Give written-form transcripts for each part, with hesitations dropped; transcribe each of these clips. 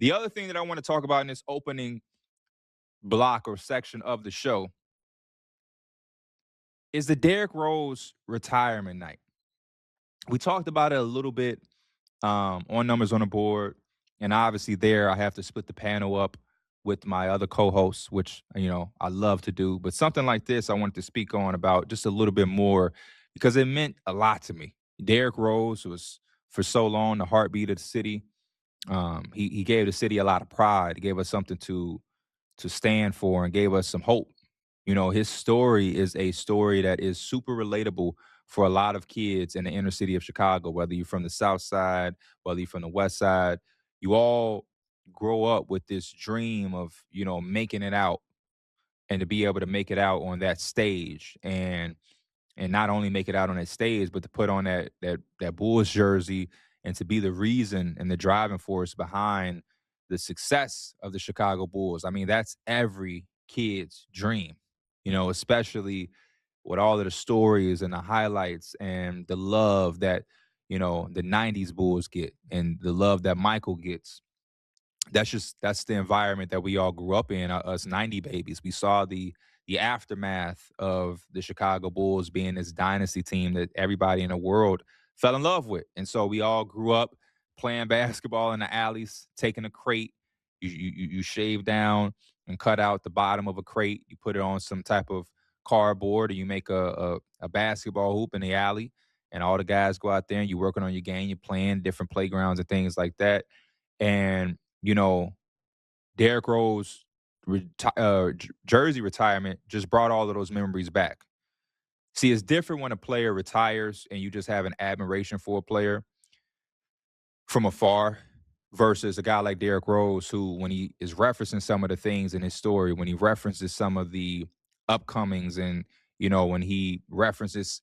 The other thing that I want to talk about in this opening block or section of the show is the Derrick Rose retirement night. We talked about it a little bit on Numbers on the Board, and obviously there I have to split the panel up with my other co-hosts, which I love to do. But something like this, I wanted to speak on about just a little bit more because it meant a lot to me. Derrick Rose was for so long the heartbeat of the city. He gave the city a lot of pride. He gave us something to stand for and gave us some hope. His story is a story that is super relatable for a lot of kids in the inner city of Chicago, whether you're from the South Side, whether you're from the West Side. You all grow up with this dream of, making it out and to be able to make it out on that stage and not only make it out on that stage, but to put on that Bulls jersey and to be the reason and the driving force behind the success of the Chicago Bulls. I mean, that's every kid's dream, especially with all of the stories and the highlights and the love that, the 90s Bulls get and the love that Michael gets. That's the environment that we all grew up in, us 90 babies. We saw the aftermath of the Chicago Bulls being this dynasty team that everybody in the world fell in love with. And so we all grew up playing basketball in the alleys, taking a crate. You shave down and cut out the bottom of a crate. You put it on some type of cardboard, and you make a basketball hoop in the alley. And all the guys go out there and you're working on your game. You're playing different playgrounds and things like that. And Derrick Rose jersey retirement just brought all of those memories back. See, it's different when a player retires and you just have an admiration for a player from afar versus a guy like Derrick Rose, who, when he is referencing some of the things in his story, when he references some of the upcomings and, when he references,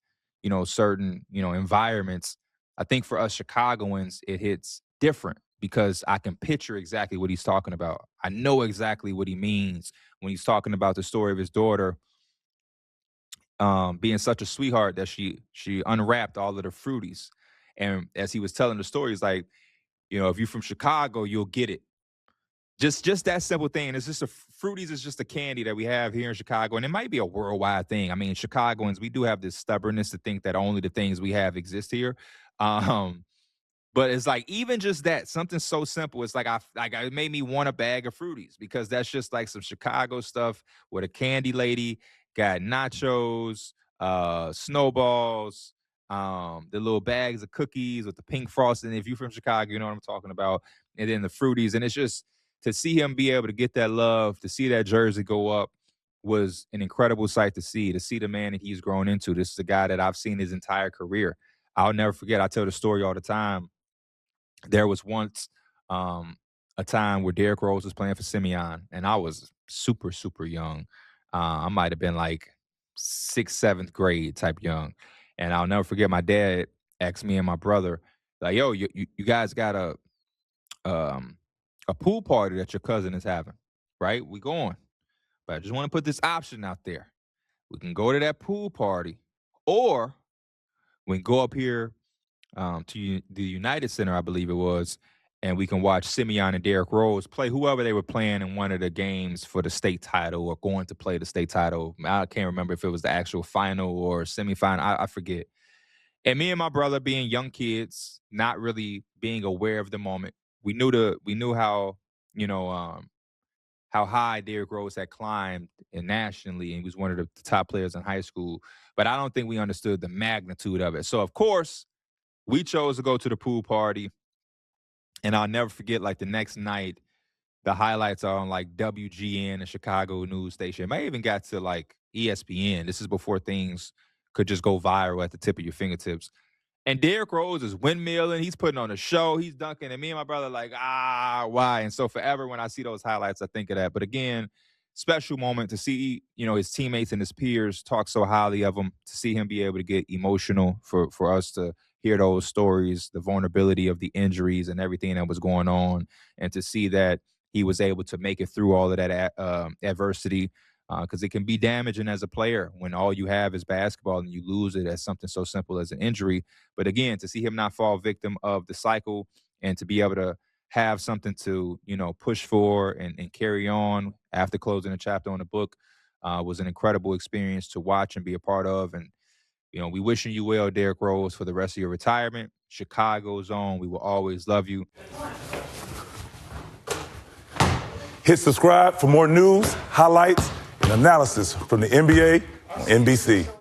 certain, environments, I think for us Chicagoans, it hits different because I can picture exactly what he's talking about. I know exactly what he means when he's talking about the story of his daughter being such a sweetheart that she unwrapped all of the fruities. And as he was telling the story, he's like, if you're from Chicago, you'll get it. Just that simple thing. It's just fruities is just a candy that we have here in Chicago, and it might be a worldwide thing. I mean, Chicagoans, we do have this stubbornness to think that only the things we have exist here. Um, but it's like even just that, something so simple. It's like it made me want a bag of fruities because that's just like some Chicago stuff where the candy lady got nachos, snowballs, the little bags of cookies with the pink frosting. If you're from Chicago, you know what I'm talking about. And then the fruities. And it's just to see him be able to get that love, to see that jersey go up was an incredible sight to see the man that he's grown into. This is a guy that I've seen his entire career. I'll never forget. I tell the story all the time. There was once a time where Derrick Rose was playing for Simeon, and I was super, super young. I might have been like sixth, seventh grade type young. And I'll never forget my dad asked me and my brother, like, yo, you guys got um, a pool party that your cousin is having, right? We going. But I just want to put this option out there. We can go to that pool party, or we can go up here the United Center, I believe it was, and we can watch Simeon and Derrick Rose play whoever they were playing in one of the games for the state title or going to play the state title. I can't remember if it was the actual final or semifinal. I forget. And me and my brother, being young kids, not really being aware of the moment, we knew how you know how high Derrick Rose had climbed nationally, and he was one of the top players in high school. But I don't think we understood the magnitude of it. So of course we chose to go to the pool party, and I'll never forget, like, the next night, the highlights are on, like, WGN, a Chicago news station. It may even got to, like, ESPN. This is before things could just go viral at the tip of your fingertips. And Derrick Rose is windmilling. He's putting on a show. He's dunking. And me and my brother like, why? And so forever when I see those highlights, I think of that. But again, special moment to see, his teammates and his peers talk so highly of him, to see him be able to get emotional, for us to hear those stories, the vulnerability of the injuries and everything that was going on, and to see that he was able to make it through all of that adversity, because it can be damaging as a player when all you have is basketball and you lose it as something so simple as an injury. But again, to see him not fall victim of the cycle and to be able to have something to, push for and carry on after closing a chapter on the book was an incredible experience to watch and be a part of. And, we wishing you well, Derrick Rose, for the rest of your retirement. Chicago's own. We will always love you. Hit subscribe for more news, highlights, and analysis from the NBA on NBC.